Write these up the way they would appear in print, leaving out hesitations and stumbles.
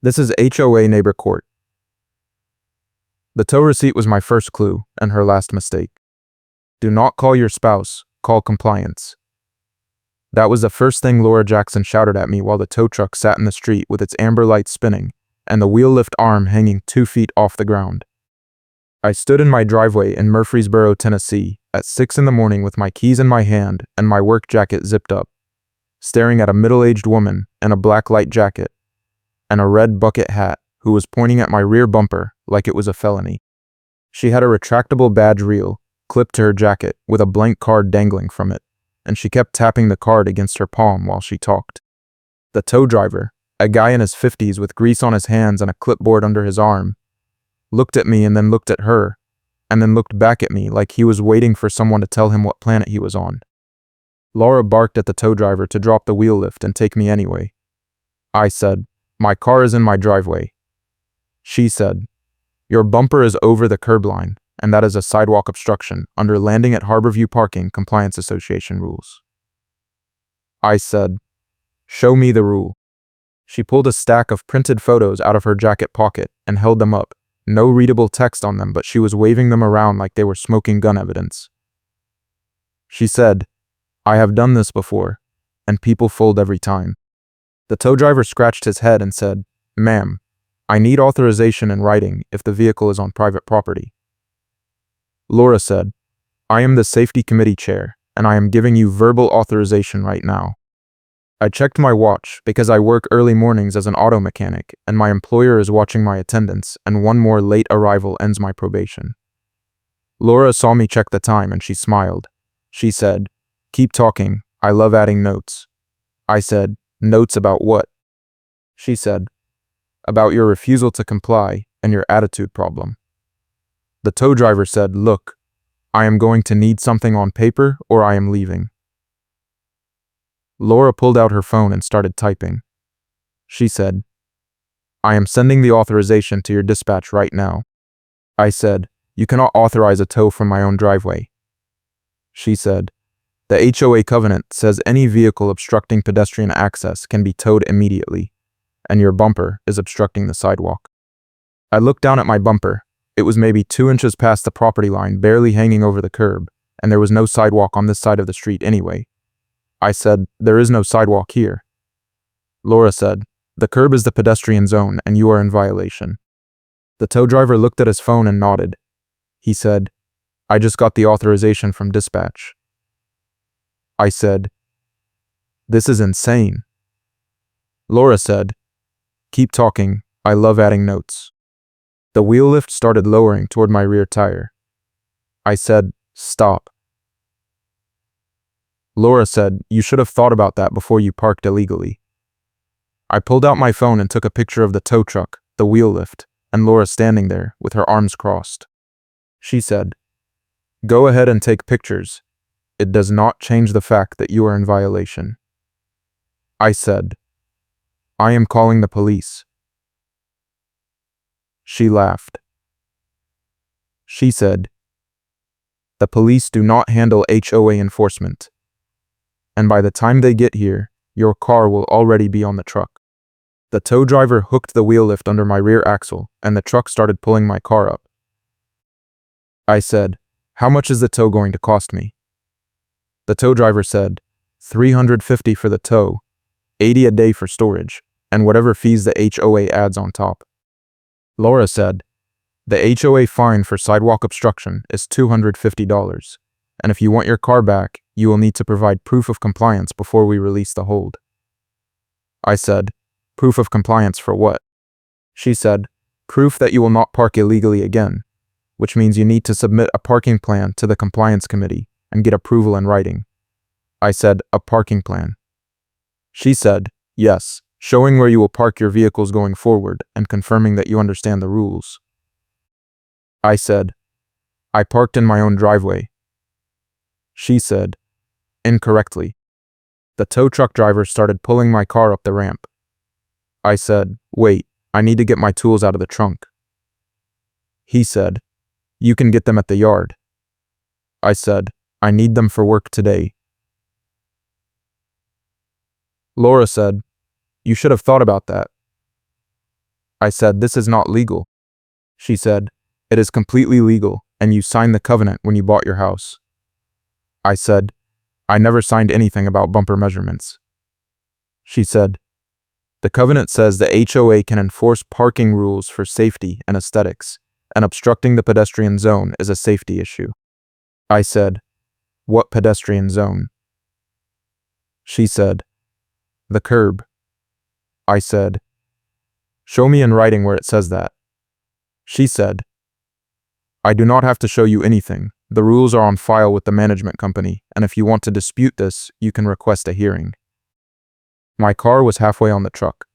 This is HOA neighbor court. The tow receipt was my first clue and her last mistake. Do not call your spouse, call compliance. That was the first thing Laura Jackson shouted at me while the tow truck sat in the street with its amber light spinning and the wheel lift arm hanging 2 feet off the ground. I stood in my driveway in Murfreesboro, Tennessee at 6 in the morning with my keys in my hand and my work jacket zipped up, staring at a middle-aged woman in a black light jacket and a red bucket hat who was pointing at my rear bumper like it was a felony. She had a retractable badge reel clipped to her jacket with a blank card dangling from it, and she kept tapping the card against her palm while she talked. The tow driver, a guy in his 50s with grease on his hands and a clipboard under his arm, looked at me and then looked at her, and then looked back at me like he was waiting for someone to tell him what planet he was on. Laura barked at the tow driver to drop the wheel lift and take me anyway. I said, "My car is in my driveway." She said, "Your bumper is over the curb line, and that is a sidewalk obstruction under Landing at Harborview Parking Compliance Association rules." I said, "Show me the rule." She pulled a stack of printed photos out of her jacket pocket and held them up. No readable text on them, but she was waving them around like they were smoking gun evidence. She said, "I have done this before, and people fold every time." The tow driver scratched his head and said, "Ma'am, I need authorization in writing if the vehicle is on private property." Laura said, "I am the safety committee chair, and I am giving you verbal authorization right now." I checked my watch because I work early mornings as an auto mechanic, and my employer is watching my attendance, and one more late arrival ends my probation. Laura saw me check the time and she smiled. She said, "Keep talking, I love adding notes." I said, "Notes about what?" She said, "About your refusal to comply and your attitude problem." The tow driver said, "Look, I am going to need something on paper or I am leaving." Laura pulled out her phone and started typing. She said, "I am sending the authorization to your dispatch right now." I said, "You cannot authorize a tow from my own driveway." She said, "The HOA covenant says any vehicle obstructing pedestrian access can be towed immediately, and your bumper is obstructing the sidewalk." I looked down at my bumper. It was maybe 2 inches past the property line, barely hanging over the curb, and there was no sidewalk on this side of the street anyway. I said, "There is no sidewalk here." Laura said, "The curb is the pedestrian zone and you are in violation." The tow driver looked at his phone and nodded. He said, "I just got the authorization from dispatch." I said, "This is insane." Laura said, "Keep talking, I love adding notes." The wheel lift started lowering toward my rear tire. I said, "Stop." Laura said, "You should have thought about that before you parked illegally." I pulled out my phone and took a picture of the tow truck, the wheel lift, and Laura standing there with her arms crossed. She said, "Go ahead and take pictures. It does not change the fact that you are in violation." I said, "I am calling the police." She laughed. She said, "The police do not handle HOA enforcement, and by the time they get here, your car will already be on the truck." The tow driver hooked the wheel lift under my rear axle, and the truck started pulling my car up. I said, "How much is the tow going to cost me?" The tow driver said, $350 for the tow, $80 a day for storage, and whatever fees the HOA adds on top. Laura said, "The HOA fine for sidewalk obstruction is $250, and if you want your car back, you will need to provide proof of compliance before we release the hold." I said, "Proof of compliance for what?" She said, "Proof that you will not park illegally again, which means you need to submit a parking plan to the compliance committee and get approval in writing." I said, "A parking plan?" She said, "Yes, showing where you will park your vehicles going forward and confirming that you understand the rules." I said, "I parked in my own driveway." She said, "Incorrectly." The tow truck driver started pulling my car up the ramp. I said, "Wait, I need to get my tools out of the trunk." He said, "You can get them at the yard." I said, "I need them for work today." Laura said, "You should have thought about that." I said, "This is not legal." She said, "It is completely legal, and you signed the covenant when you bought your house." I said, "I never signed anything about bumper measurements." She said, "The covenant says the HOA can enforce parking rules for safety and aesthetics, and obstructing the pedestrian zone is a safety issue." I said, "What pedestrian zone?" She said, "The curb." I said, "Show me in writing where it says that." She said, "I do not have to show you anything. The rules are on file with the management company, and if you want to dispute this, you can request a hearing." My car was halfway on the truck.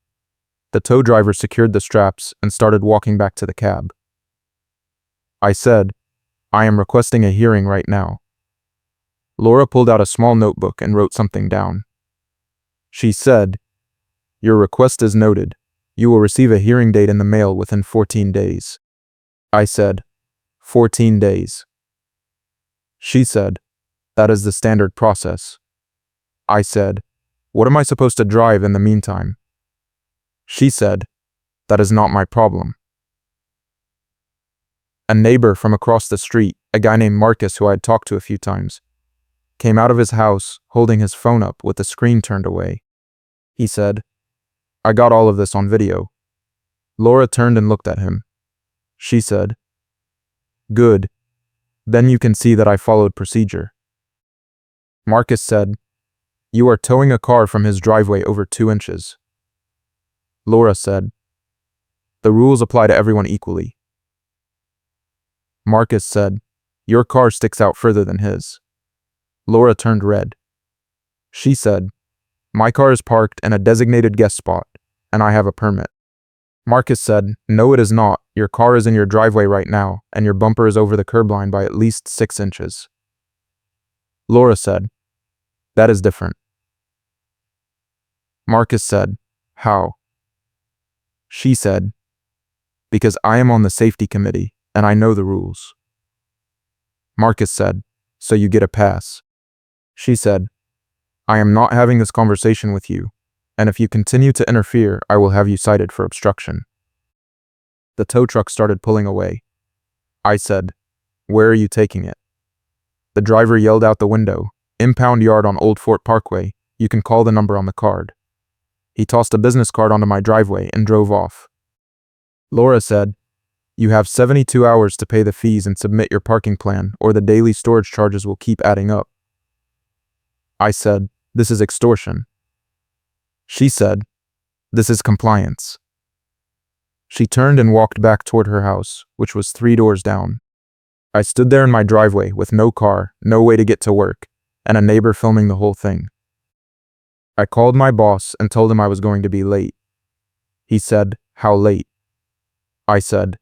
The tow driver secured the straps and started walking back to the cab. I said, "I am requesting a hearing right now." Laura pulled out a small notebook and wrote something down. She said, "Your request is noted. You will receive a hearing date in the mail within 14 days. I said, 14 days. She said, "That is the standard process." I said, "What am I supposed to drive in the meantime?" She said, "That is not my problem." A neighbor from across the street, a guy named Marcus who I had talked to a few times, came out of his house holding his phone up with the screen turned away. He said, "I got all of this on video." Laura turned and looked at him. She said, "Good. Then you can see that I followed procedure." Marcus said, "You are towing a car from his driveway over 2 inches." Laura said, "The rules apply to everyone equally." Marcus said, "Your car sticks out further than his." Laura turned red. She said, "My car is parked in a designated guest spot, and I have a permit." Marcus said, "No, it is not. Your car is in your driveway right now, and your bumper is over the curb line by at least 6 inches. Laura said, "That is different." Marcus said, "How?" She said, "Because I am on the safety committee, and I know the rules." Marcus said, "So you get a pass." She said, "I am not having this conversation with you, and if you continue to interfere, I will have you cited for obstruction." The tow truck started pulling away. I said, "Where are you taking it?" The driver yelled out the window, "Impound yard on Old Fort Parkway. You can call the number on the card." He tossed a business card onto my driveway and drove off. Laura said, "You have 72 hours to pay the fees and submit your parking plan, or the daily storage charges will keep adding up." I said, "This is extortion." She said, "This is compliance." She turned and walked back toward her house, which was 3 doors down. I stood there in my driveway with no car, no way to get to work, and a neighbor filming the whole thing. I called my boss and told him I was going to be late. He said, "How late?" I said,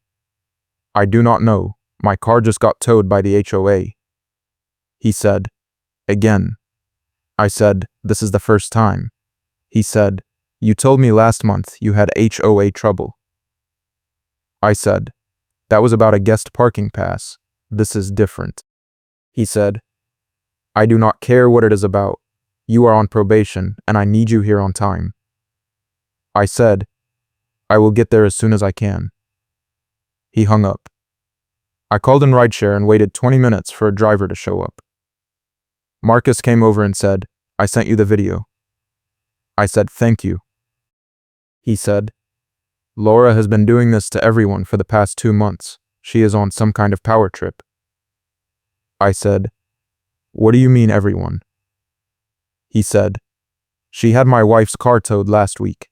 "I do not know. My car just got towed by the HOA." He said, "Again?" I said, "This is the first time." He said, "You told me last month you had HOA trouble." I said, "That was about a guest parking pass. This is different." He said, "I do not care what it is about. You are on probation, and I need you here on time." I said, "I will get there as soon as I can." He hung up. I called in rideshare and waited 20 minutes for a driver to show up. Marcus came over and said, "I sent you the video." I said, "Thank you." He said, "Laura has been doing this to everyone for the past 2 months. She is on some kind of power trip." I said, "What do you mean, everyone?" He said, "She had my wife's car towed last week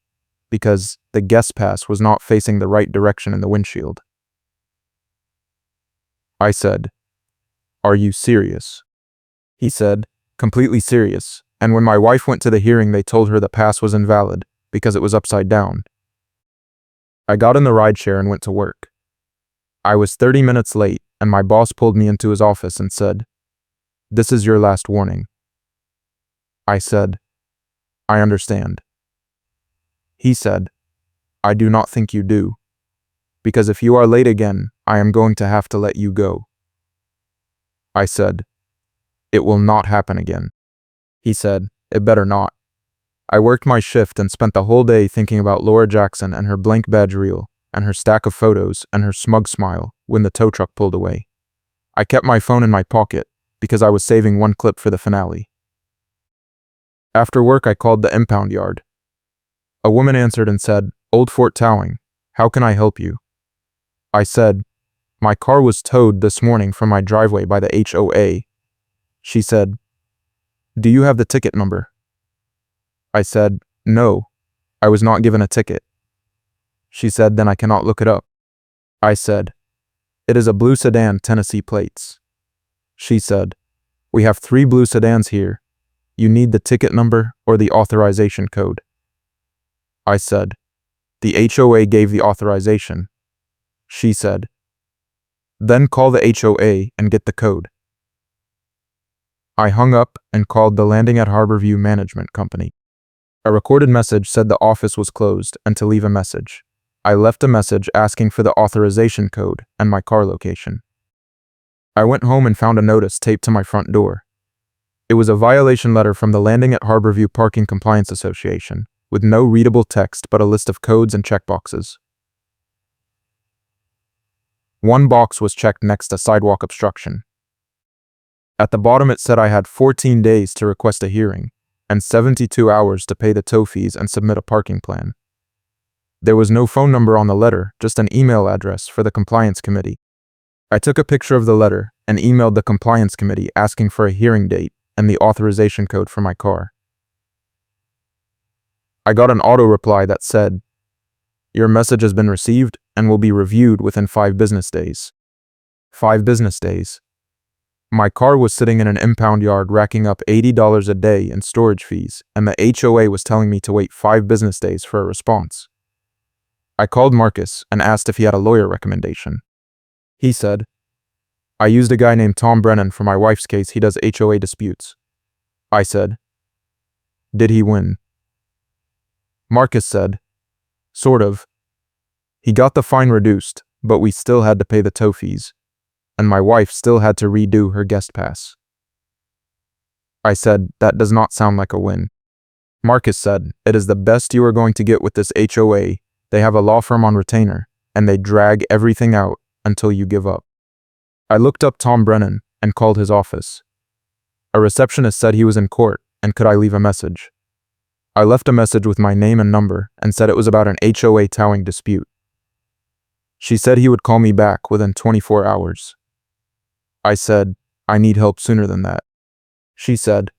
because the guest pass was not facing the right direction in the windshield." I said, "Are you serious?" He said, "Completely serious, and when my wife went to the hearing they told her the pass was invalid because it was upside down." I got in the rideshare and went to work. I was 30 minutes late, and my boss pulled me into his office and said, "This is your last warning." I said, "I understand." He said, "I do not think you do, because if you are late again, I am going to have to let you go." I said, "It will not happen again." He said, "It better not." I worked my shift and spent the whole day thinking about Laura Jackson and her blank badge reel, and her stack of photos and her smug smile when the tow truck pulled away. I kept my phone in my pocket because I was saving one clip for the finale. After work, I called the impound yard. A woman answered and said, "Old Fort Towing, how can I help you?" I said, "My car was towed this morning from my driveway by the HOA." She said, "Do you have the ticket number?" I said, "No, I was not given a ticket." She said, "Then I cannot look it up." I said, "It is a blue sedan, Tennessee plates." She said, "We have 3 blue sedans here. You need the ticket number or the authorization code." I said, "The HOA gave the authorization." She said, "Then call the HOA and get the code." I hung up and called the Landing at Harborview Management Company. A recorded message said the office was closed and to leave a message. I left a message asking for the authorization code and my car location. I went home and found a notice taped to my front door. It was a violation letter from the Landing at Harborview Parking Compliance Association, with no readable text but a list of codes and checkboxes. One box was checked next to sidewalk obstruction. At the bottom it said I had 14 days to request a hearing, and 72 hours to pay the tow fees and submit a parking plan. There was no phone number on the letter, just an email address for the compliance committee. I took a picture of the letter and emailed the compliance committee asking for a hearing date and the authorization code for my car. I got an auto reply that said, "Your message has been received and will be reviewed within 5 business days." 5 business days. My car was sitting in an impound yard racking up $80 a day in storage fees, and the HOA was telling me to wait 5 business days for a response. I called Marcus and asked if he had a lawyer recommendation. He said, "I used a guy named Tom Brennan for my wife's case. He does HOA disputes." I said, "Did he win?" Marcus said, "Sort of. He got the fine reduced, but we still had to pay the tow fees, and my wife still had to redo her guest pass." I said, "That does not sound like a win." Marcus said, "It is the best you are going to get with this HOA. They have a law firm on retainer, and they drag everything out until you give up." I looked up Tom Brennan and called his office. A receptionist said he was in court and could I leave a message. I left a message with my name and number and said it was about an HOA towing dispute. She said he would call me back within 24 hours. I said, "I need help sooner than that." She said,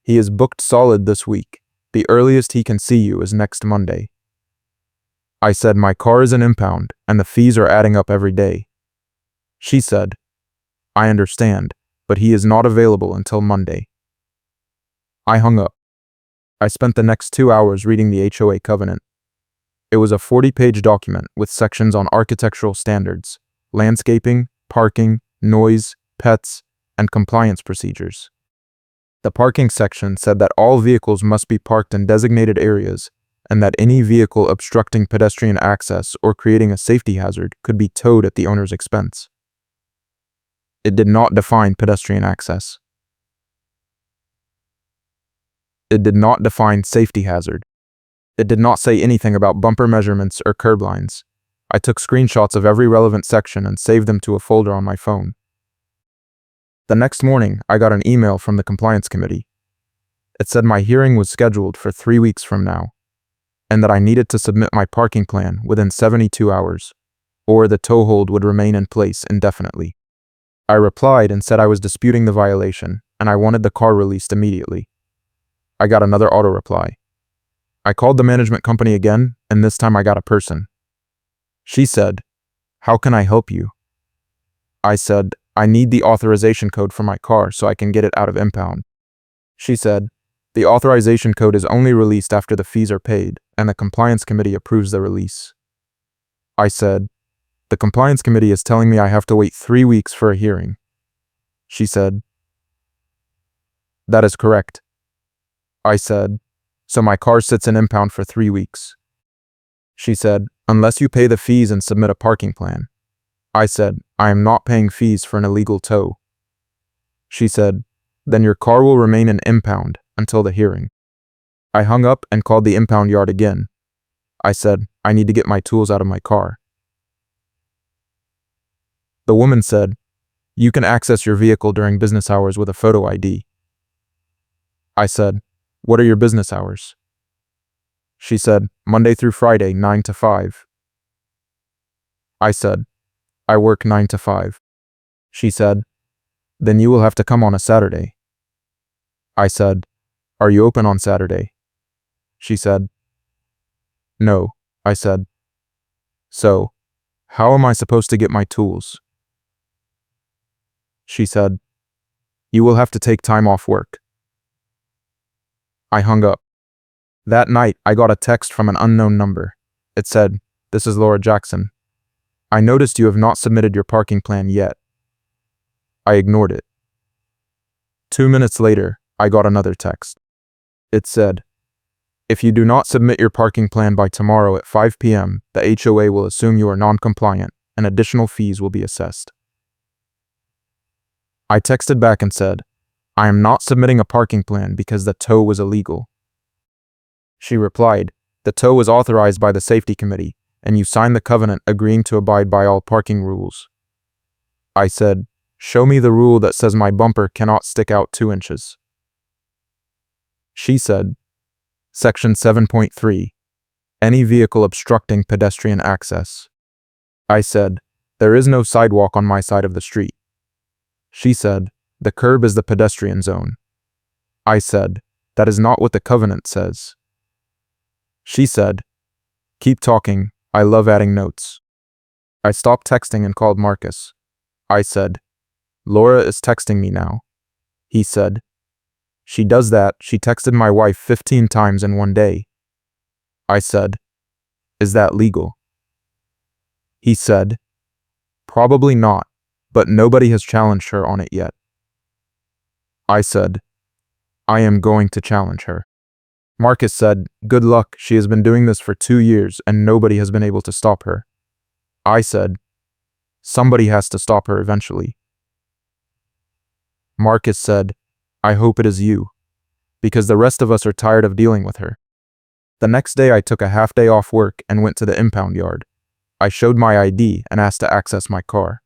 "He is booked solid this week. The earliest he can see you is next Monday." I said, "My car is an impound and the fees are adding up every day." She said, "I understand, but he is not available until Monday." I hung up. I spent the next 2 hours reading the HOA covenant. It was a 40-page document with sections on architectural standards, landscaping, parking, noise, pets, and compliance procedures. The parking section said that all vehicles must be parked in designated areas and that any vehicle obstructing pedestrian access or creating a safety hazard could be towed at the owner's expense. It did not define pedestrian access. It did not define safety hazard. It did not say anything about bumper measurements or curb lines. I took screenshots of every relevant section and saved them to a folder on my phone. The next morning, I got an email from the compliance committee. It said my hearing was scheduled for 3 weeks from now, and that I needed to submit my parking plan within 72 hours, or the tow hold would remain in place indefinitely. I replied and said I was disputing the violation, and I wanted the car released immediately. I got another auto reply. I called the management company again, and this time I got a person. She said, "How can I help you?" I said, "I need the authorization code for my car so I can get it out of impound." She said, "The authorization code is only released after the fees are paid, and the compliance committee approves the release." I said, "The compliance committee is telling me I have to wait 3 weeks for a hearing." She said, "That is correct." I said, "So my car sits in impound for 3 weeks." She said, "Unless you pay the fees and submit a parking plan." I said, "I am not paying fees for an illegal tow." She said, "Then your car will remain in impound until the hearing." I hung up and called the impound yard again. I said, I need to get my tools out of my car. The woman said, you can access your vehicle during business hours with a photo ID. I said, what are your business hours? She said, Monday through Friday, 9 to 5. I said, I work 9 to 5. She said, then you will have to come on a Saturday. I said, are you open on Saturday? She said, no. I said, so, how am I supposed to get my tools? She said, you will have to take time off work. I hung up. That night, I got a text from an unknown number. It said, this is Laura Jackson. I noticed you have not submitted your parking plan yet. I ignored it. 2 minutes later, I got another text. It said, if you do not submit your parking plan by tomorrow at 5 p.m., the HOA will assume you are non-compliant and additional fees will be assessed. I texted back and said, I am not submitting a parking plan because the tow was illegal. She replied, the tow was authorized by the safety committee, and you signed the covenant agreeing to abide by all parking rules. I said, show me the rule that says my bumper cannot stick out 2 inches. She said, Section 7.3, any vehicle obstructing pedestrian access. I said, there is no sidewalk on my side of the street. She said, the curb is the pedestrian zone. I said, that is not what the covenant says. She said, keep talking, I love adding notes. I stopped texting and called Marcus. I said, Laura is texting me now. He said, she does that, she texted my wife 15 times in one day. I said, is that legal? He said, probably not, but nobody has challenged her on it yet. I said, I am going to challenge her. Marcus said, good luck, she has been doing this for 2 years and nobody has been able to stop her. I said, somebody has to stop her eventually. Marcus said, I hope it is you, because the rest of us are tired of dealing with her. The next day I took a half day off work and went to the impound yard. I showed my ID and asked to access my car.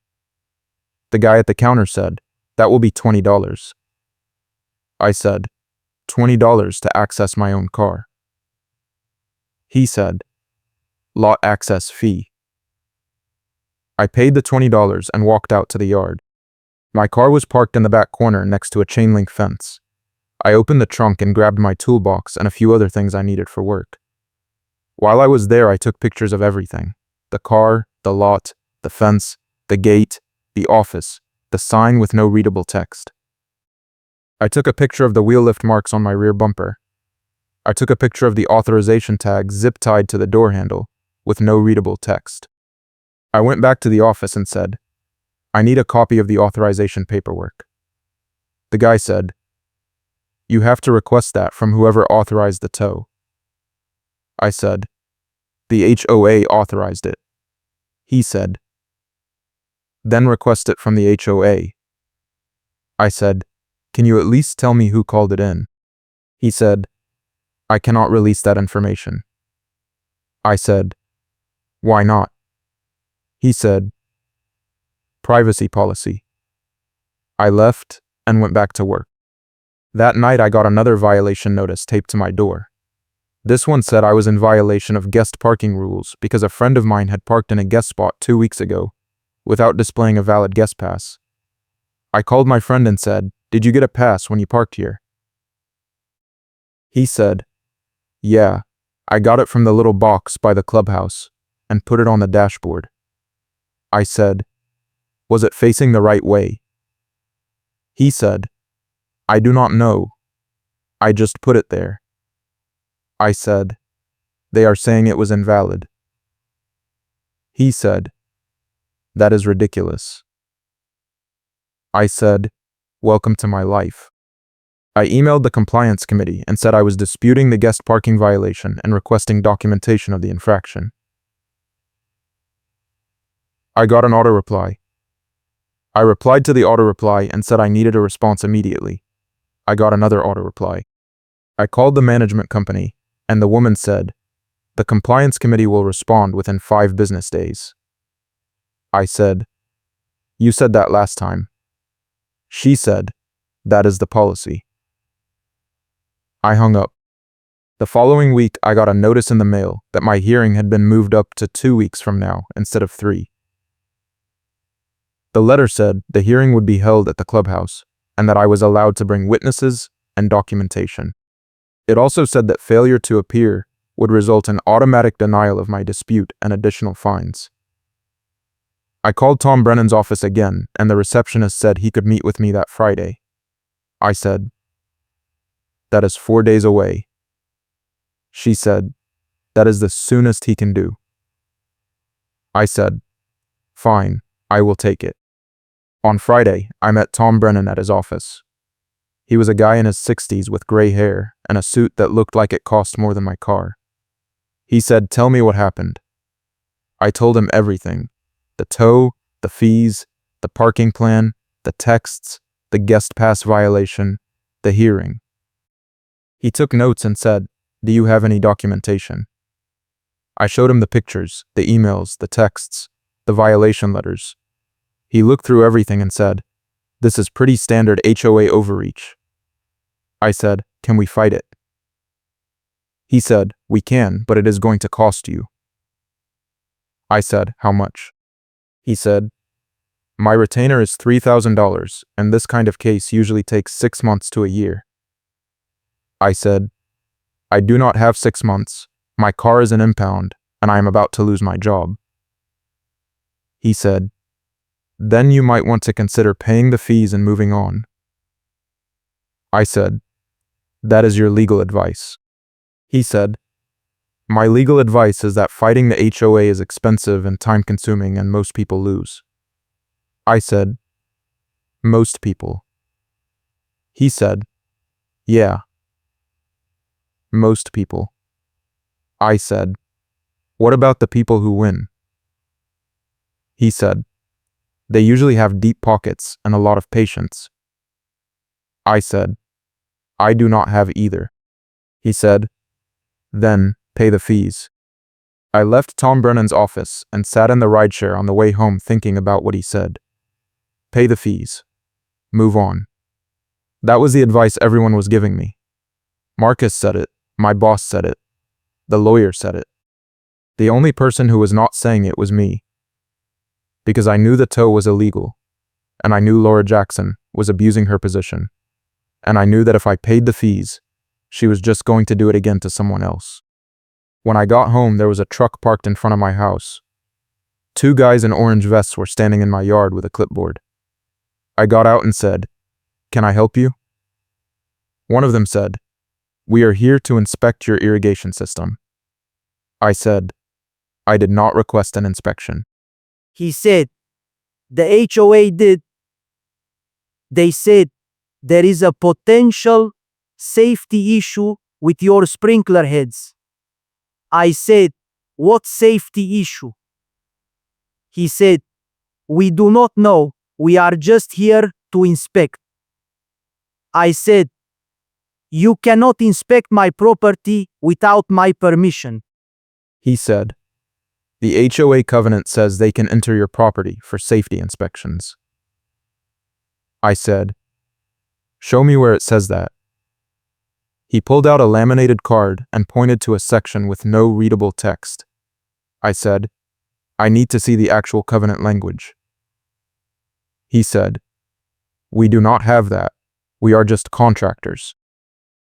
The guy at the counter said, that will be $20. I said, $20 to access my own car. He said, lot access fee. I paid the $20 and walked out to the yard. My car was parked in the back corner next to a chain link fence. I opened the trunk and grabbed my toolbox and a few other things I needed for work. While I was there, I took pictures of everything. The car, the lot, the fence, the gate, the office, the sign with no readable text. I took a picture of the wheel lift marks on my rear bumper. I took a picture of the authorization tag zip-tied to the door handle with no readable text. I went back to the office and said, I need a copy of the authorization paperwork. The guy said, you have to request that from whoever authorized the tow. I said, the HOA authorized it. He said, then request it from the HOA. I said, can you at least tell me who called it in? He said, I cannot release that information. I said, why not? He said, privacy policy. I left and went back to work. That night I got another violation notice taped to my door. This one said I was in violation of guest parking rules because a friend of mine had parked in a guest spot 2 weeks ago without displaying a valid guest pass. I called my friend and said, did you get a pass when you parked here? He said, yeah, I got it from the little box by the clubhouse and put it on the dashboard. I said, was it facing the right way? He said, I do not know. I just put it there. I said, they are saying it was invalid. He said, that is ridiculous. I said, welcome to my life. I emailed the compliance committee and said I was disputing the guest parking violation and requesting documentation of the infraction. I got an auto reply. I replied to the auto reply and said I needed a response immediately. I got another auto reply. I called the management company, and the woman said, The compliance committee will respond within 5 business days. I said, you said that last time. She said, that is the policy. I hung up. The following week, I got a notice in the mail that my hearing had been moved up to 2 weeks from now instead of 3. The letter said the hearing would be held at the clubhouse and that I was allowed to bring witnesses and documentation. It also said that failure to appear would result in automatic denial of my dispute and additional fines. I called Tom Brennan's office again, and the receptionist said he could meet with me that Friday. I said, that is 4 days away. She said, that is the soonest he can do. I said, fine, I will take it. On Friday, I met Tom Brennan at his office. He was a guy in his 60s with gray hair and a suit that looked like it cost more than my car. He said, tell me what happened. I told him everything. The tow, the fees, the parking plan, the texts, the guest pass violation, the hearing. He took notes and said, do you have any documentation? I showed him the pictures, the emails, the texts, the violation letters. He looked through everything and said, this is pretty standard HOA overreach. I said, can we fight it? He said, we can, but it is going to cost you. I said, how much? He said, my retainer is $3,000, and this kind of case usually takes 6 months to a year. I said, I do not have 6 months. My car is an impound, and I am about to lose my job. He said, then you might want to consider paying the fees and moving on. I said, that is your legal advice. He said, my legal advice is that fighting the HOA is expensive and time-consuming and most people lose. I said, most people. He said, yeah. Most people. I said, what about the people who win? He said, they usually have deep pockets and a lot of patience. I said, I do not have either. He said, then pay the fees. I left Tom Brennan's office and sat in the rideshare on the way home thinking about what he said. Pay the fees. Move on. That was the advice everyone was giving me. Marcus said it. My boss said it. The lawyer said it. The only person who was not saying it was me. Because I knew the tow was illegal, and I knew Laura Jackson was abusing her position, and I knew that if I paid the fees, she was just going to do it again to someone else. When I got home, there was a truck parked in front of my house. 2 guys in orange vests were standing in my yard with a clipboard. I got out and said, can I help you? One of them said, we are here to inspect your irrigation system. I said, I did not request an inspection. He said, the HOA did. They said, there is a potential safety issue with your sprinkler heads. I said, what safety issue? He said, we do not know. We are just here to inspect. I said, you cannot inspect my property without my permission. He said, the HOA covenant says they can enter your property for safety inspections. I said, show me where it says that. He pulled out a laminated card and pointed to a section with no readable text. I said, I need to see the actual covenant language. He said, we do not have that. We are just contractors.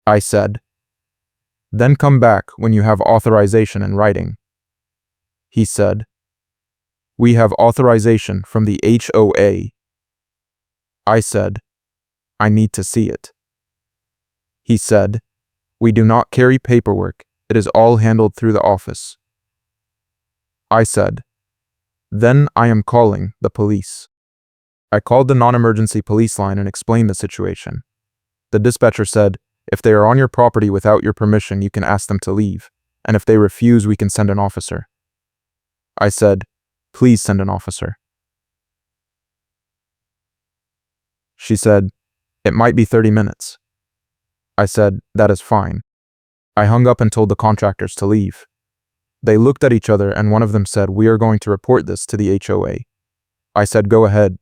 I said, then come back when you have authorization in writing. He said, we have authorization from the HOA. I said, I need to see it. He said, we do not carry paperwork. It is all handled through the office. I said, then I am calling the police. I called the non-emergency police line and explained the situation. The dispatcher said, if they are on your property without your permission, you can ask them to leave, and if they refuse, we can send an officer. I said, please send an officer. She said, it might be 30 minutes. I said, that is fine. I hung up and told the contractors to leave. They looked at each other and one of them said, "We are going to report this to the HOA." I said, "Go ahead."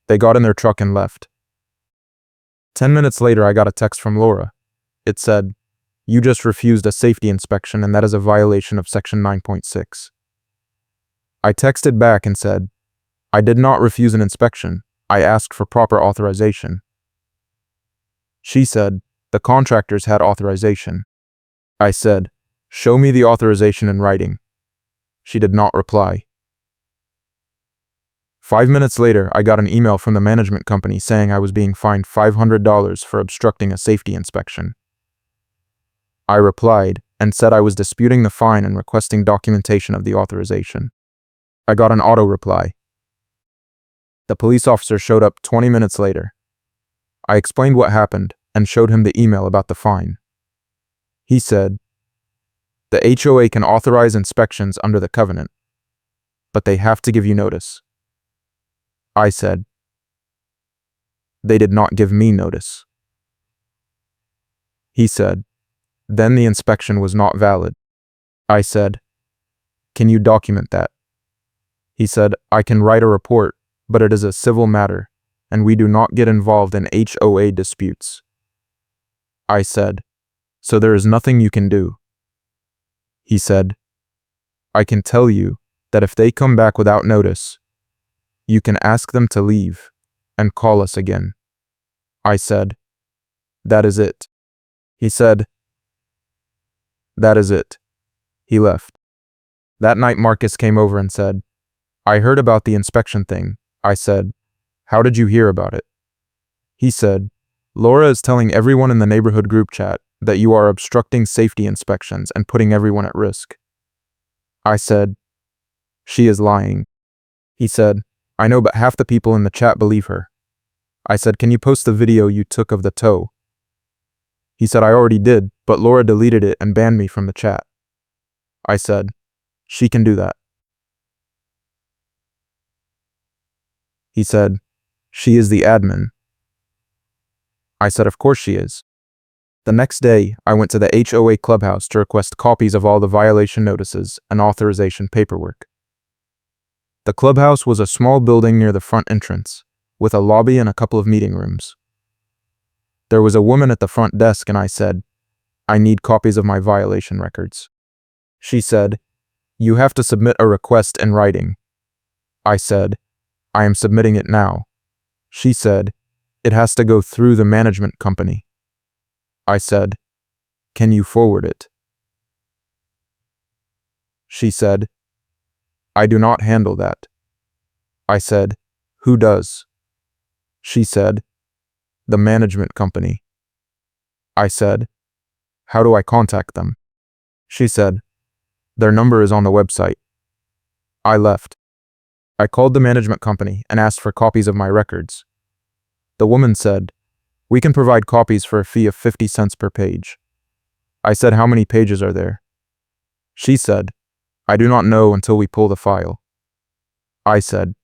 They got in their truck and left. 10 minutes later, I got a text from Laura. It said, "You just refused a safety inspection and that is a violation of Section 9.6. I texted back and said, "I did not refuse an inspection. I asked for proper authorization." She said, "The contractors had authorization." I said, "Show me the authorization in writing." She did not reply. 5 minutes later, I got an email from the management company saying I was being fined $500 for obstructing a safety inspection. I replied and said I was disputing the fine and requesting documentation of the authorization. I got an auto reply. The police officer showed up 20 minutes later. I explained what happened and showed him the email about the fine. He said, "The HOA can authorize inspections under the covenant, but they have to give you notice." I said, "They did not give me notice." He said, "Then the inspection was not valid." I said, "Can you document that?" He said, "I can write a report, but it is a civil matter, and we do not get involved in HOA disputes." I said, "So there is nothing you can do?" He said, "I can tell you that if they come back without notice, you can ask them to leave and call us again." I said, "That is it." He said, "That is it." He left. That night Marcus came over and said, "I heard about the inspection thing." I said, "How did you hear about it?" He said, "Laura is telling everyone in the neighborhood group chat that you are obstructing safety inspections and putting everyone at risk." I said, "She is lying." He said, "I know, but half the people in the chat believe her." I said, "Can you post the video you took of the tow?" He said, "I already did, but Laura deleted it and banned me from the chat." I said, "She can do that." He said, "She is the admin." I said, "Of course she is." The next day, I went to the HOA clubhouse to request copies of all the violation notices and authorization paperwork. The clubhouse was a small building near the front entrance, with a lobby and a couple of meeting rooms. There was a woman at the front desk and I said, "I need copies of my violation records." She said, "You have to submit a request in writing." I said, "I am submitting it now." She said, "It has to go through the management company." I said, "Can you forward it?" She said, "I do not handle that." I said, "Who does?" She said, "The management company." I said, "How do I contact them?" She said, "Their number is on the website." I left. I called the management company and asked for copies of my records. The woman said, "We can provide copies for a fee of 50 cents per page." I said, "How many pages are there?" She said, "I do not know until we pull the file." I said,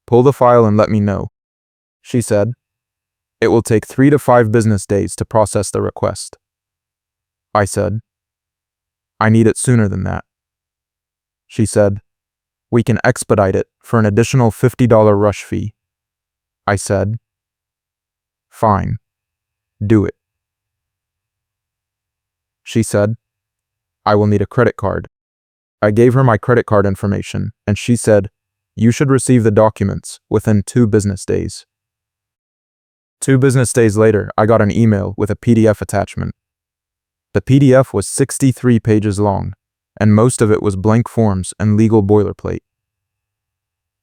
"Pull the file and let me know." She said, "It will take 3 to 5 business days to process the request." I said, "I need it sooner than that." She said, "We can expedite it for an additional $50 rush fee." I said, "Fine, do it." She said, "I will need a credit card." I gave her my credit card information, and she said, "You should receive the documents within 2 business days." 2 business days later, I got an email with a PDF attachment. The PDF was 63 pages long, and most of it was blank forms and legal boilerplate.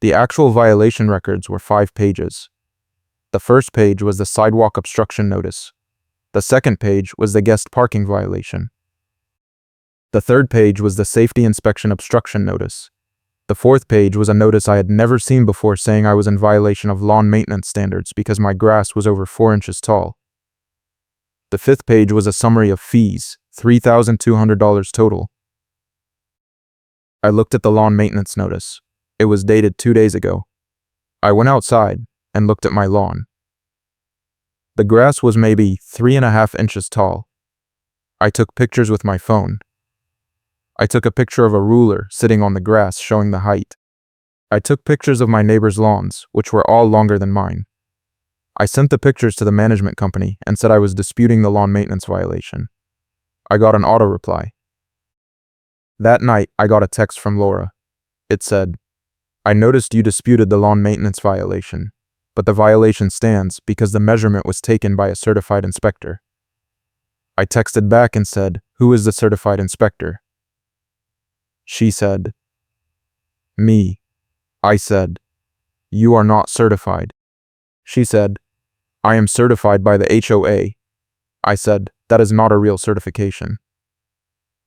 The actual violation records were 5 pages. The first page was the sidewalk obstruction notice. The second page was the guest parking violation. The third page was the safety inspection obstruction notice. The fourth page was a notice I had never seen before saying I was in violation of lawn maintenance standards because my grass was over 4 inches tall. The fifth page was a summary of fees, $3,200 total. I looked at the lawn maintenance notice. It was dated 2 days ago. I went outside and looked at my lawn. The grass was maybe 3.5 inches tall. I took pictures with my phone. I took a picture of a ruler sitting on the grass showing the height. I took pictures of my neighbors' lawns, which were all longer than mine. I sent the pictures to the management company and said I was disputing the lawn maintenance violation. I got an auto reply. That night, I got a text from Laura. It said, "I noticed you disputed the lawn maintenance violation, but the violation stands because the measurement was taken by a certified inspector." I texted back and said, "Who is the certified inspector?" She said, "Me." I said, "You are not certified." She said, "I am certified by the HOA." I said, "That is not a real certification."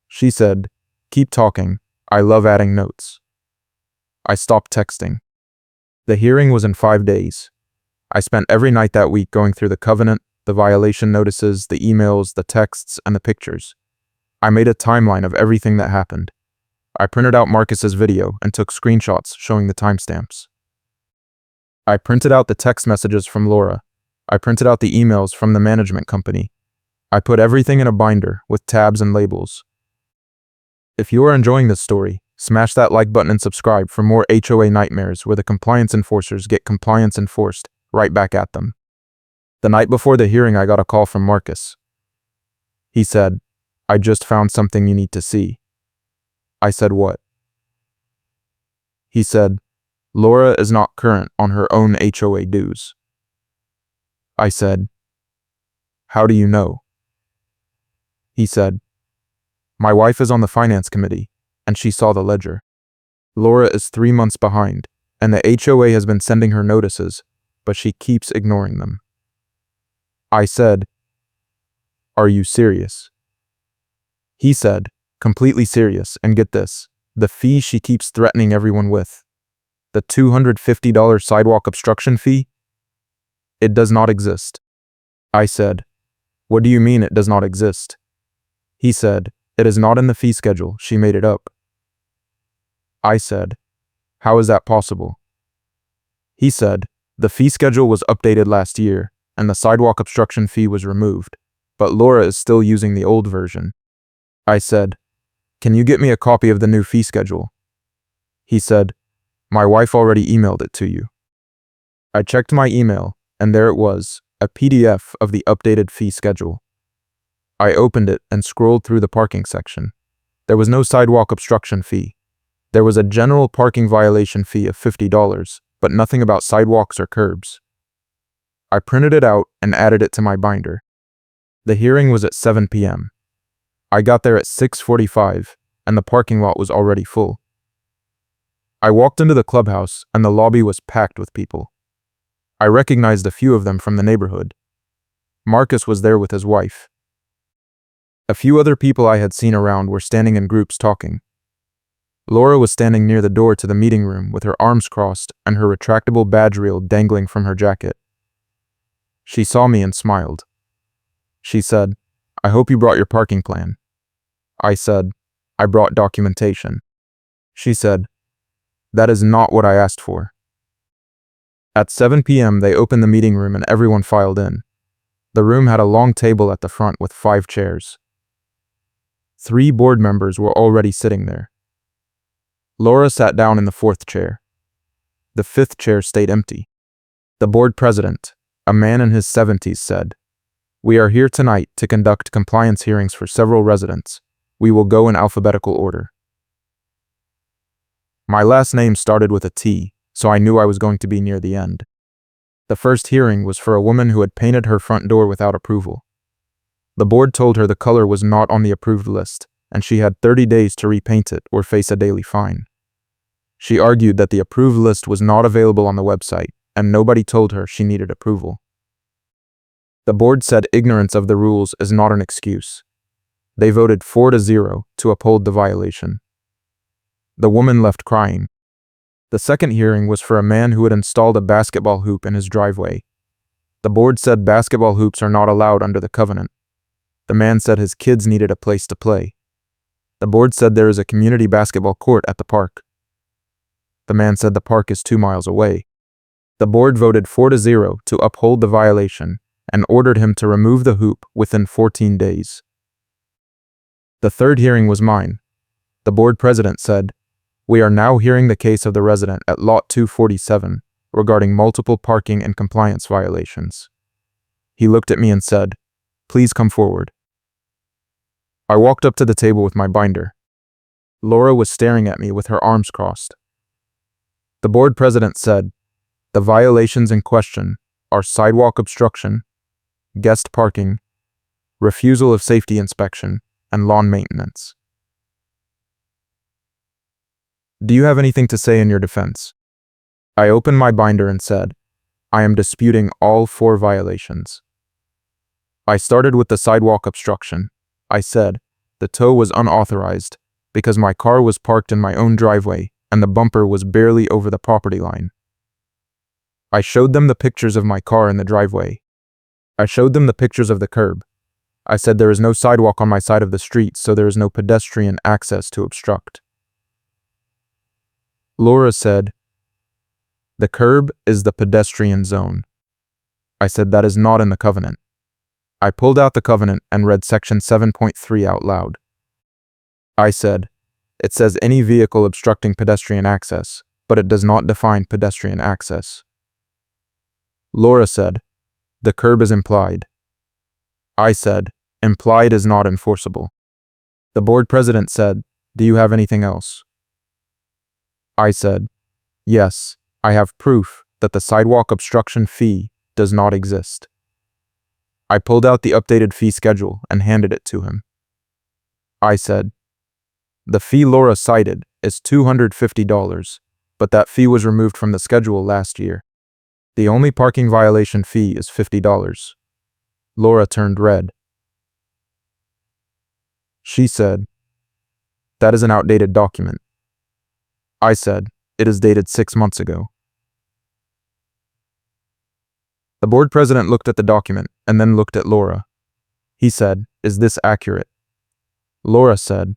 She said, "Keep talking. I love adding notes." I stopped texting. The hearing was in 5 days. I spent every night that week going through the covenant, the violation notices, the emails, the texts, and the pictures. I made a timeline of everything that happened. I printed out Marcus's video and took screenshots showing the timestamps. I printed out the text messages from Laura. I printed out the emails from the management company. I put everything in a binder with tabs and labels. If you are enjoying this story, smash that like button and subscribe for more HOA nightmares where the compliance enforcers get compliance enforced right back at them. The night before the hearing, I got a call from Marcus. He said, "I just found something you need to see." I said, "What?" He said, "Laura is not current on her own HOA dues." I said, "How do you know?" He said, "My wife is on the finance committee, and she saw the ledger. Laura is 3 months behind, and the HOA has been sending her notices, but she keeps ignoring them." I said, "Are you serious?" He said, "Completely serious, and get this, the fee she keeps threatening everyone with. The $250 sidewalk obstruction fee? It does not exist." I said, "What do you mean it does not exist?" He said, "It is not in the fee schedule, she made it up." I said, "How is that possible?" He said, "The fee schedule was updated last year, and the sidewalk obstruction fee was removed, but Laura is still using the old version." I said, "Can you get me a copy of the new fee schedule?" He said, "My wife already emailed it to you." I checked my email, and there it was, a PDF of the updated fee schedule. I opened it and scrolled through the parking section. There was no sidewalk obstruction fee. There was a general parking violation fee of $50, but nothing about sidewalks or curbs. I printed it out and added it to my binder. The hearing was at 7 p.m. I got there at 6:45, and the parking lot was already full. I walked into the clubhouse, and the lobby was packed with people. I recognized a few of them from the neighborhood. Marcus was there with his wife. A few other people I had seen around were standing in groups talking. Laura was standing near the door to the meeting room with her arms crossed and her retractable badge reel dangling from her jacket. She saw me and smiled. She said, "I hope you brought your parking plan." I said, "I brought documentation." She said, "That is not what I asked for." At 7 p.m., they opened the meeting room and everyone filed in. The room had a long table at the front with 5 chairs. 3 board members were already sitting there. Laura sat down in the 4th chair. The 5th chair stayed empty. The board president, a man in his 70s, said, "We are here tonight to conduct compliance hearings for several residents. We will go in alphabetical order." My last name started with a T, so I knew I was going to be near the end. The first hearing was for a woman who had painted her front door without approval. The board told her the color was not on the approved list, and she had 30 days to repaint it or face a daily fine. She argued that the approved list was not available on the website, and nobody told her she needed approval. The board said ignorance of the rules is not an excuse. They voted 4-0 to uphold the violation. The woman left crying. The second hearing was for a man who had installed a basketball hoop in his driveway. The board said basketball hoops are not allowed under the covenant. The man said his kids needed a place to play. The board said there is a community basketball court at the park. The man said the park is 2 miles away. The board voted 4-0 to uphold the violation and ordered him to remove the hoop within 14 days. The third hearing was mine. The board president said, "We are now hearing the case of the resident at Lot 247 regarding multiple parking and compliance violations." He looked at me and said, "Please come forward." I walked up to the table with my binder. Laura was staring at me with her arms crossed. The board president said, "The violations in question are sidewalk obstruction, guest parking, refusal of safety inspection, and lawn maintenance." "Do you have anything to say in your defense?" I opened my binder and said, "I am disputing all 4 violations." I started with the sidewalk obstruction. I said, "The tow was unauthorized because my car was parked in my own driveway and the bumper was barely over the property line." I showed them the pictures of my car in the driveway. I showed them the pictures of the curb. I said there is no sidewalk on my side of the street, so there is no pedestrian access to obstruct. Laura said, "The curb is the pedestrian zone." I said that is not in the covenant. I pulled out the covenant and read section 7.3 out loud. I said, "It says any vehicle obstructing pedestrian access, but it does not define pedestrian access." Laura said, "The curb is implied." I said, "Implied is not enforceable." The board president said, "Do you have anything else?" I said, "Yes, I have proof that the sidewalk obstruction fee does not exist." I pulled out the updated fee schedule and handed it to him. I said, "The fee Laura cited is $250, but that fee was removed from the schedule last year. The only parking violation fee is $50. Laura turned red. She said, "That is an outdated document." I said, "It is dated 6 months ago." The board president looked at the document and then looked at Laura. He said, "Is this accurate?" Laura said,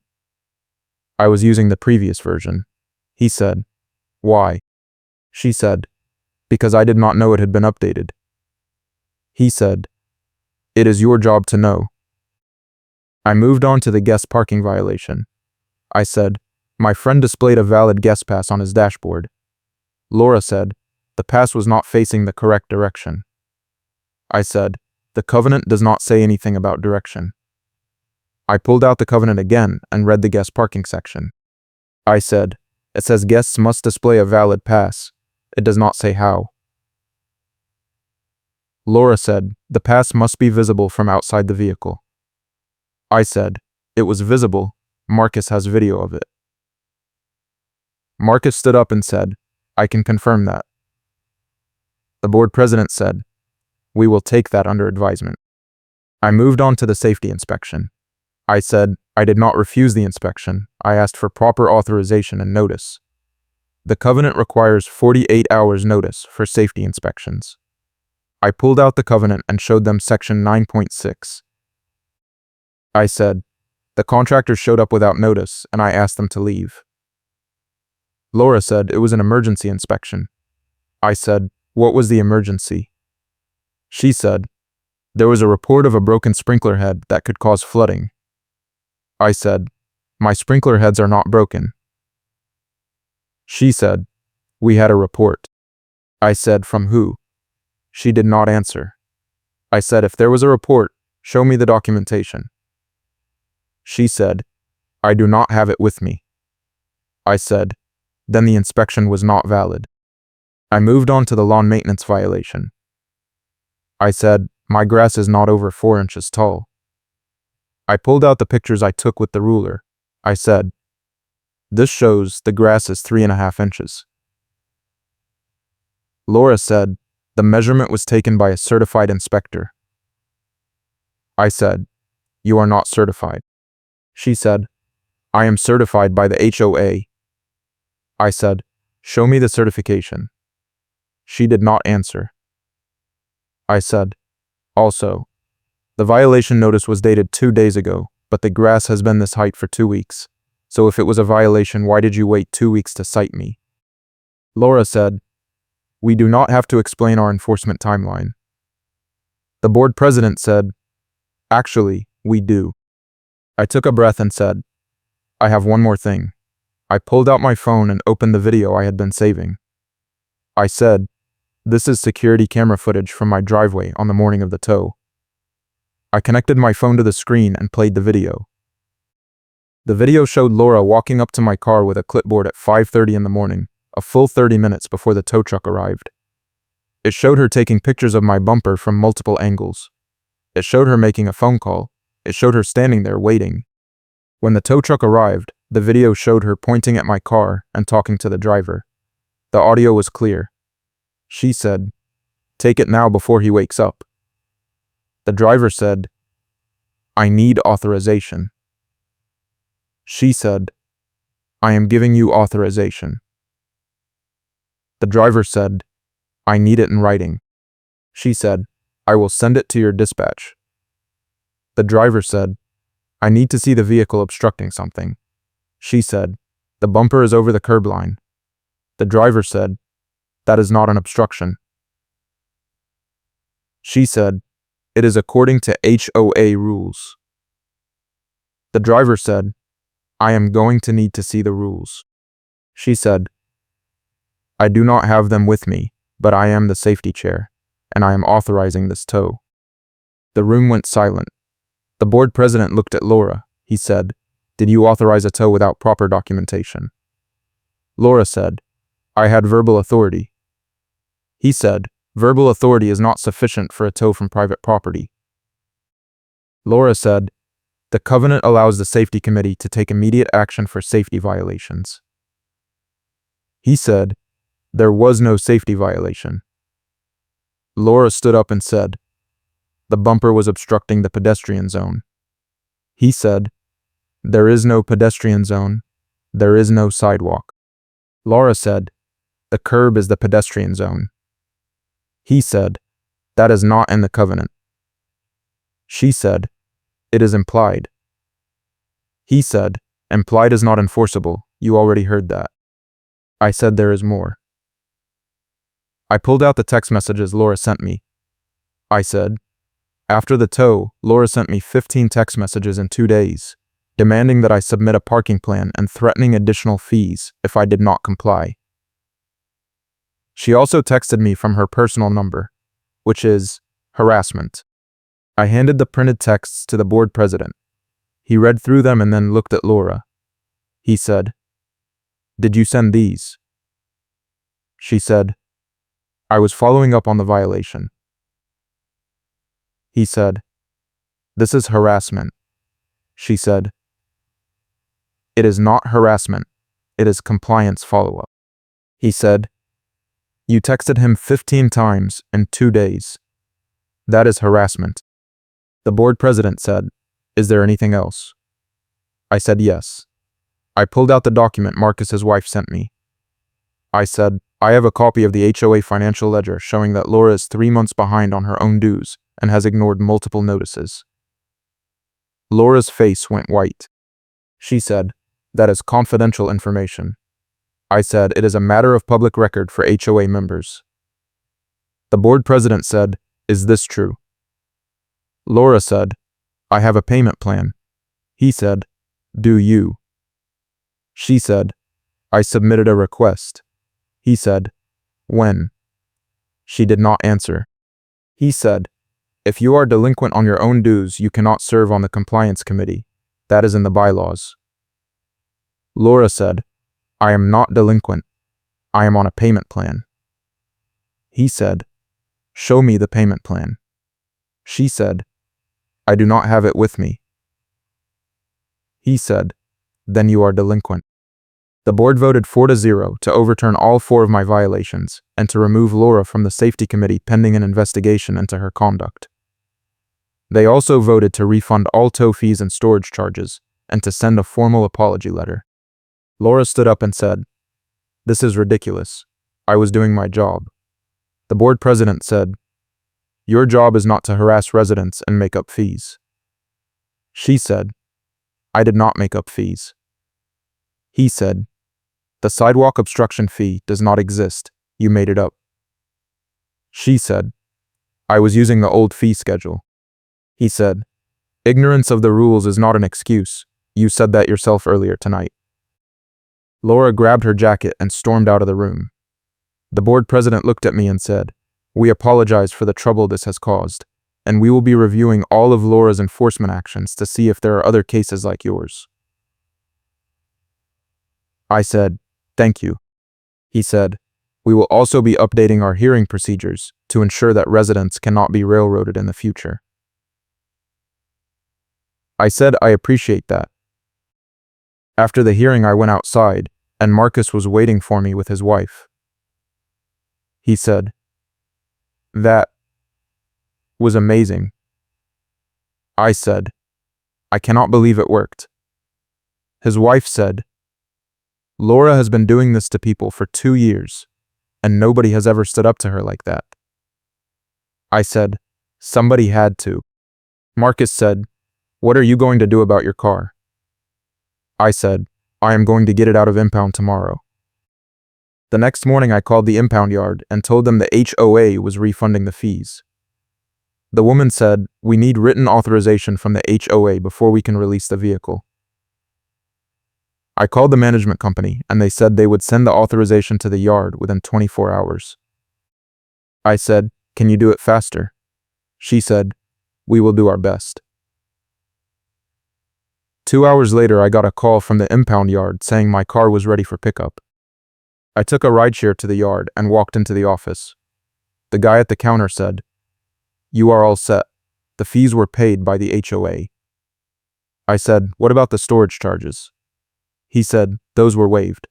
"I was using the previous version." He said, "Why?" She said, "Because I did not know it had been updated." He said, "It is your job to know." I moved on to the guest parking violation. I said, "My friend displayed a valid guest pass on his dashboard." Laura said, "The pass was not facing the correct direction." I said, "The covenant does not say anything about direction." I pulled out the covenant again and read the guest parking section. I said, "It says guests must display a valid pass. It does not say how." Laura said, "The pass must be visible from outside the vehicle." I said, "It was visible. Marcus has video of it." Marcus stood up and said, "I can confirm that." The board president said, "We will take that under advisement." I moved on to the safety inspection. I said, "I did not refuse the inspection. I asked for proper authorization and notice." The covenant requires 48 hours notice for safety inspections. I pulled out the covenant and showed them section 9.6. I said, "The contractors showed up without notice and I asked them to leave." Laura said it was an emergency inspection. I said, "What was the emergency?" She said, "There was a report of a broken sprinkler head that could cause flooding." I said, "My sprinkler heads are not broken." She said, "We had a report." I said, "From who?" She did not answer. I said, "If there was a report, show me the documentation." She said, "I do not have it with me." I said, "Then the inspection was not valid." I moved on to the lawn maintenance violation. I said, "My grass is not over 4 inches tall." I pulled out the pictures I took with the ruler. I said, "This shows the grass is 3.5 inches. Laura said, "The measurement was taken by a certified inspector." I said, "You are not certified." She said, "I am certified by the HOA." I said, "Show me the certification." She did not answer. I said, "Also, the violation notice was dated 2 days ago, but the grass has been this height for 2 weeks. So if it was a violation, why did you wait 2 weeks to cite me?" Laura said, "We do not have to explain our enforcement timeline." The board president said, "Actually, we do." I took a breath and said, I have one more thing. I pulled out my phone and opened the video I had been saving. I said, "This is security camera footage from my driveway on the morning of the tow." I connected my phone to the screen and played the video. The video showed Laura walking up to my car with a clipboard at 5:30 in the morning, a full 30 minutes before the tow truck arrived. It showed her taking pictures of my bumper from multiple angles. It showed her making a phone call. It showed her standing there waiting. When the tow truck arrived, the video showed her pointing at my car and talking to the driver. The audio was clear. She said, "Take it now before he wakes up." The driver said, "I need authorization." She said, "I am giving you authorization." The driver said, "I need it in writing." She said, "I will send it to your dispatch." The driver said, "I need to see the vehicle obstructing something." She said, "The bumper is over the curb line." The driver said, "That is not an obstruction." She said, "It is according to HOA rules." The driver said, "I am going to need to see the rules." She said, "I do not have them with me, but I am the safety chair, and I am authorizing this tow." The room went silent. The board president looked at Laura. He said, "Did you authorize a tow without proper documentation?" Laura said, "I had verbal authority." He said, "Verbal authority is not sufficient for a tow from private property." Laura said, "The covenant allows the safety committee to take immediate action for safety violations." He said, "There was no safety violation." Laura stood up and said, "The bumper was obstructing the pedestrian zone." He said, "There is no pedestrian zone. There is no sidewalk." Laura said, "The curb is the pedestrian zone." He said, "That is not in the covenant." She said, "It is implied." He said, "Implied is not enforceable. You already heard that." I said, "There is more." I pulled out the text messages Laura sent me. I said, "After the tow, Laura sent me 15 text messages in 2 days, demanding that I submit a parking plan and threatening additional fees if I did not comply." She also texted me from her personal number, which is harassment. I handed the printed texts to the board president. He read through them and then looked at Laura. He said, "Did you send these?" She said, "I was following up on the violation." He said, "This is harassment." She said, "It is not harassment. It is compliance follow-up." He said, "You texted him 15 times in 2 days. That is harassment." The board president said, "Is there anything else?" I said yes. I pulled out the document Marcus's wife sent me. I said, "I have a copy of the HOA financial ledger showing that Laura is 3 months behind on her own dues and has ignored multiple notices." Laura's face went white. She said, "That is confidential information." I said, "It is a matter of public record for HOA members." The board president said, "Is this true?" Laura said, "I have a payment plan." He said, "Do you?" She said, "I submitted a request." He said, "When?" She did not answer. He said, "If you are delinquent on your own dues, you cannot serve on the compliance committee. That is in the bylaws." Laura said, "I am not delinquent. I am on a payment plan." He said, "Show me the payment plan." She said, "I do not have it with me." He said, "Then you are delinquent." The board voted 4-0 to overturn all 4 of my violations and to remove Laura from the safety committee pending an investigation into her conduct. They also voted to refund all tow fees and storage charges and to send a formal apology letter. Laura stood up and said, "This is ridiculous. I was doing my job." The board president said, "Your job is not to harass residents and make up fees." She said, "I did not make up fees." He said, "The sidewalk obstruction fee does not exist. You made it up." She said, "I was using the old fee schedule." He said, "Ignorance of the rules is not an excuse. You said that yourself earlier tonight. Laura grabbed her jacket and stormed out of the room. The board president looked at me and said, "We apologize for the trouble this has caused, and we will be reviewing all of Laura's enforcement actions to see if there are other cases like yours." I said, "Thank you." He said, "We will also be updating our hearing procedures to ensure that residents cannot be railroaded in the future." I said, "I appreciate that." After the hearing, I went outside, and Marcus was waiting for me with his wife. He said, "That was amazing." I said, "I cannot believe it worked." His wife said, "Laura has been doing this to people for 2 years, and nobody has ever stood up to her like that." I said, "Somebody had to." Marcus said, "What are you going to do about your car?" I said, "I am going to get it out of impound tomorrow." The next morning, I called the impound yard and told them the HOA was refunding the fees. The woman said, "We need written authorization from the HOA before we can release the vehicle." I called the management company and they said they would send the authorization to the yard within 24 hours. I said, "Can you do it faster?" She said, "We will do our best." 2 hours later, I got a call from the impound yard saying my car was ready for pickup. I took a rideshare to the yard and walked into the office. The guy at the counter said, "You are all set. The fees were paid by the HOA." I said, "What about the storage charges?" He said, "Those were waived."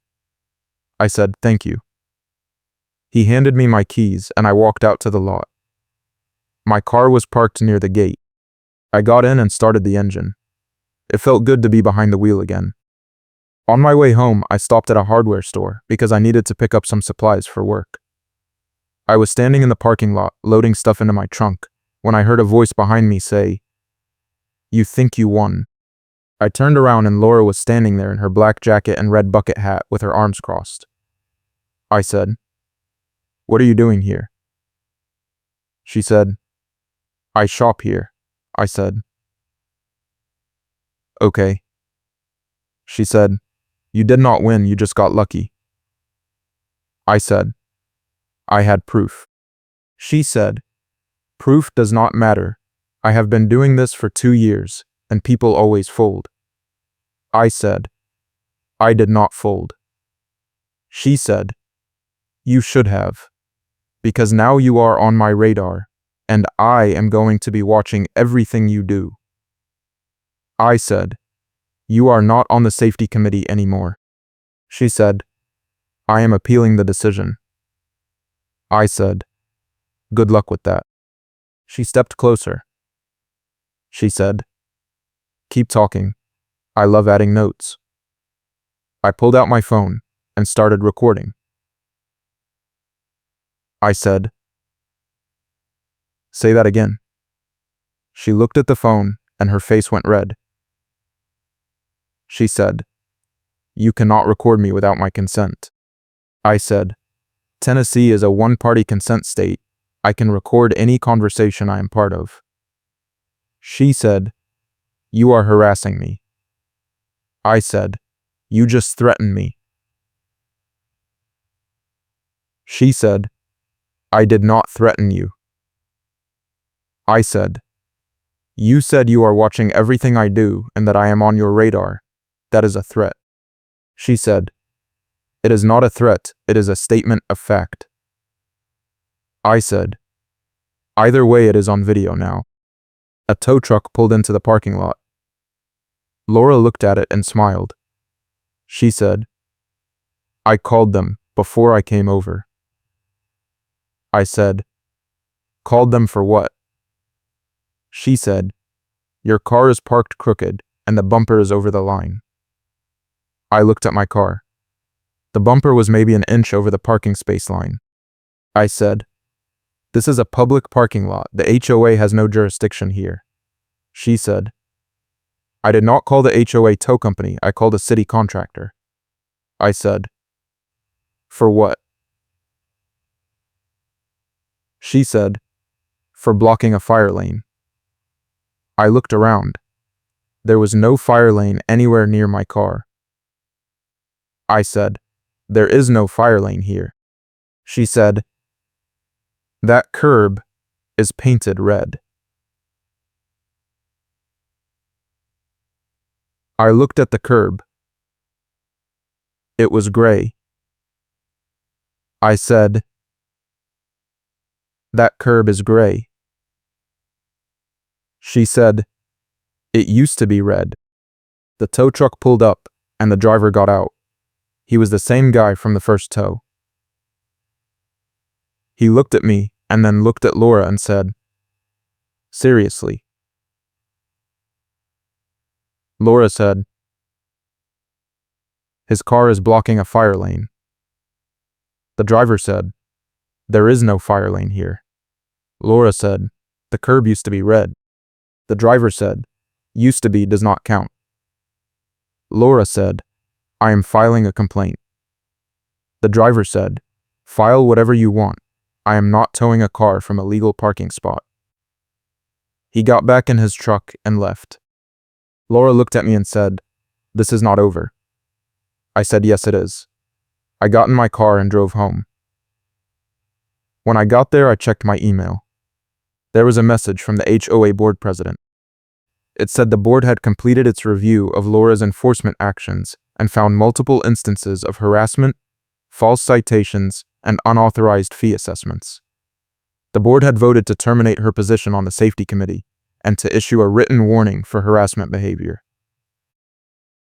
I said, "Thank you." He handed me my keys and I walked out to the lot. My car was parked near the gate. I got in and started the engine. It felt good to be behind the wheel again. On my way home, I stopped at a hardware store because I needed to pick up some supplies for work. I was standing in the parking lot, loading stuff into my trunk, when I heard a voice behind me say, "You think you won." I turned around and Laura was standing there in her black jacket and red bucket hat with her arms crossed. I said, "What are you doing here?" She said, "I shop here." I said, "Okay." She said, "You did not win, you just got lucky." I said, "I had proof." She said, "Proof does not matter. I have been doing this for 2 years, and people always fold." I said, "I did not fold." She said, "You should have. Because now you are on my radar, and I am going to be watching everything you do." I said, "You are not on the safety committee anymore." She said, "I am appealing the decision." I said, "Good luck with that." She stepped closer. She said, "Keep talking. I love adding notes." I pulled out my phone and started recording. I said, "Say that again." She looked at the phone and her face went red. She said, "You cannot record me without my consent." I said, "Tennessee is a one-party consent state. I can record any conversation I am part of." She said, "You are harassing me." I said, "You just threatened me." She said, "I did not threaten you." I said, "You said you are watching everything I do and that I am on your radar. That is a threat." She said, "It is not a threat, it is a statement of fact." I said, "Either way, it is on video now." A tow truck pulled into the parking lot. Laura looked at it and smiled. She said, "I called them before I came over." I said, "Called them for what?" She said, "Your car is parked crooked and the bumper is over the line." I looked at my car. The bumper was maybe an inch over the parking space line. I said, "This is a public parking lot. The HOA has no jurisdiction here." She said, "I did not call the HOA tow company. I called a city contractor." I said, "For what?" She said, "For blocking a fire lane." I looked around. There was no fire lane anywhere near my car. I said, there is no fire lane here. She said, that curb is painted red. I looked at the curb. It was gray. I said, that curb is gray. She said, it used to be red. The tow truck pulled up and the driver got out. He was the same guy from the first tow. He looked at me and then looked at Laura and said, seriously? Laura said, his car is blocking a fire lane. The driver said, there is no fire lane here. Laura said, the curb used to be red. The driver said, used to be does not count. Laura said, I am filing a complaint. The driver said, file whatever you want. I am not towing a car from a legal parking spot. He got back in his truck and left. Laura looked at me and said, this is not over. I said, yes, it is. I got in my car and drove home. When I got there, I checked my email. There was a message from the HOA board president. It said the board had completed its review of Laura's enforcement actions and found multiple instances of harassment, false citations, and unauthorized fee assessments. The board had voted to terminate her position on the safety committee and to issue a written warning for harassment behavior.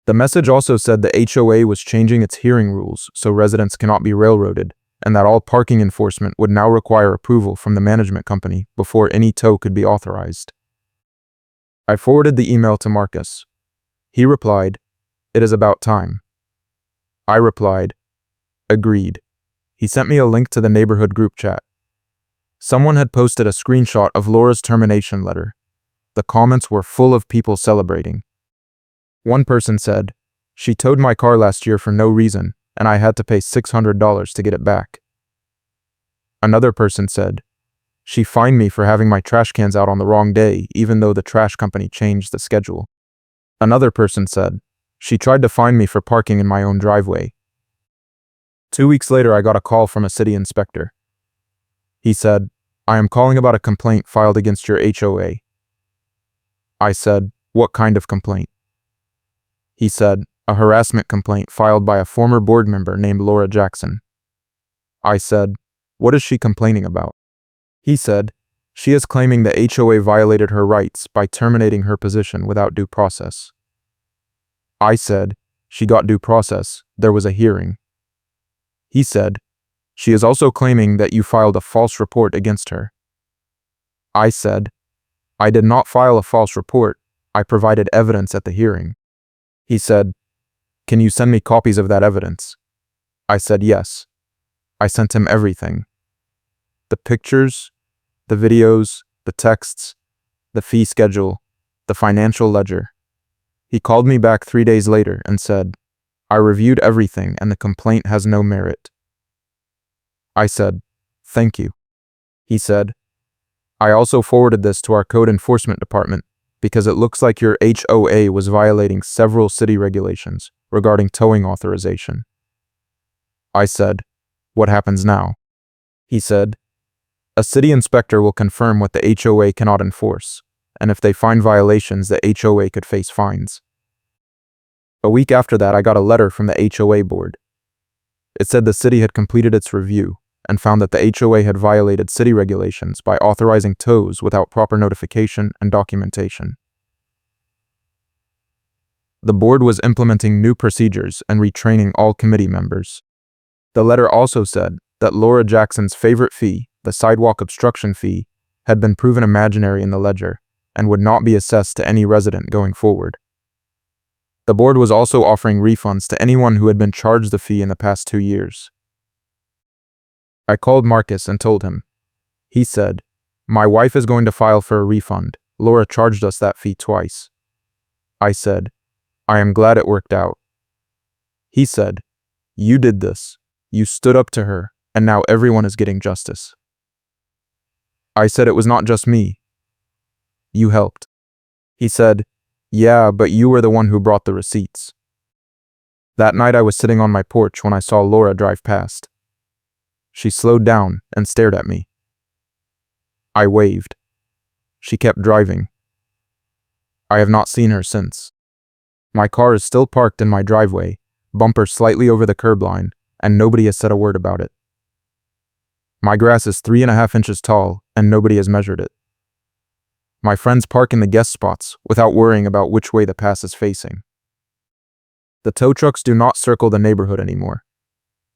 The message also said the HOA was changing its hearing rules so residents cannot be railroaded, and that all parking enforcement would now require approval from the management company before any tow could be authorized. I forwarded the email to Marcus. He replied, it is about time. I replied, agreed. He sent me a link to the neighborhood group chat. Someone had posted a screenshot of Laura's termination letter. The comments were full of people celebrating. One person said, she towed my car last year for no reason, and I had to pay $600 to get it back. Another person said, she fined me for having my trash cans out on the wrong day, even though the trash company changed the schedule. Another person said, she tried to fine me for parking in my own driveway. 2 weeks later, I got a call from a city inspector. He said, I am calling about a complaint filed against your HOA. I said, what kind of complaint? He said, a harassment complaint filed by a former board member named Laura Jackson. I said, what is she complaining about? He said, she is claiming the HOA violated her rights by terminating her position without due process. I said, she got due process, there was a hearing. He said, she is also claiming that you filed a false report against her. I said, I did not file a false report, I provided evidence at the hearing. He said, can you send me copies of that evidence? I said yes. I sent him everything. The pictures, the videos, the texts, the fee schedule, the financial ledger. He called me back 3 days later and said, I reviewed everything and the complaint has no merit. I said, thank you. He said, I also forwarded this to our code enforcement department because it looks like your HOA was violating several city regulations regarding towing authorization. I said, what happens now? He said, a city inspector will confirm what the HOA cannot enforce, and if they find violations, the HOA could face fines. A week after that, I got a letter from the HOA board. It said the city had completed its review and found that the HOA had violated city regulations by authorizing tows without proper notification and documentation. The board was implementing new procedures and retraining all committee members. The letter also said that Laura Jackson's favorite fee, the sidewalk obstruction fee, had been proven imaginary in the ledger and would not be assessed to any resident going forward. The board was also offering refunds to anyone who had been charged the fee in the past 2 years. I called Marcus and told him. He said, my wife is going to file for a refund. Laura charged us that fee twice. I said, I am glad it worked out. He said, you did this. You stood up to her, and now everyone is getting justice. I said it was not just me. You helped. He said, Yeah, but you were the one who brought the receipts. That night I was sitting on my porch when I saw Laura drive past. She slowed down and stared at me. I waved. She kept driving. I have not seen her since. My car is still parked in my driveway, bumper slightly over the curb line, and nobody has said a word about it. My grass is 3.5 inches tall, and nobody has measured it. My friends park in the guest spots without worrying about which way the pass is facing. The tow trucks do not circle the neighborhood anymore.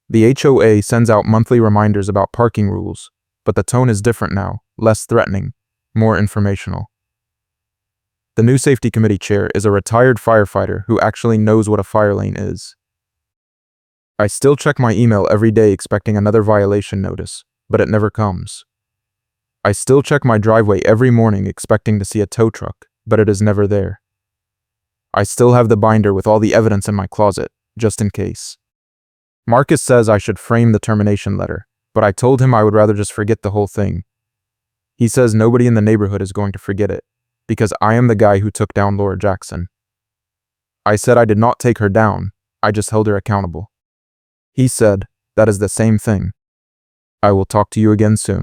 The HOA sends out monthly reminders about parking rules, but the tone is different now, less threatening, more informational. The new safety committee chair is a retired firefighter who actually knows what a fire lane is. I still check my email every day expecting another violation notice, but it never comes. I still check my driveway every morning expecting to see a tow truck, but it is never there. I still have the binder with all the evidence in my closet, just in case. Marcus says I should frame the termination letter, but I told him I would rather just forget the whole thing. He says nobody in the neighborhood is going to forget it, because I am the guy who took down Laura Jackson. I said I did not take her down, I just held her accountable. He said, that is the same thing. I will talk to you again soon.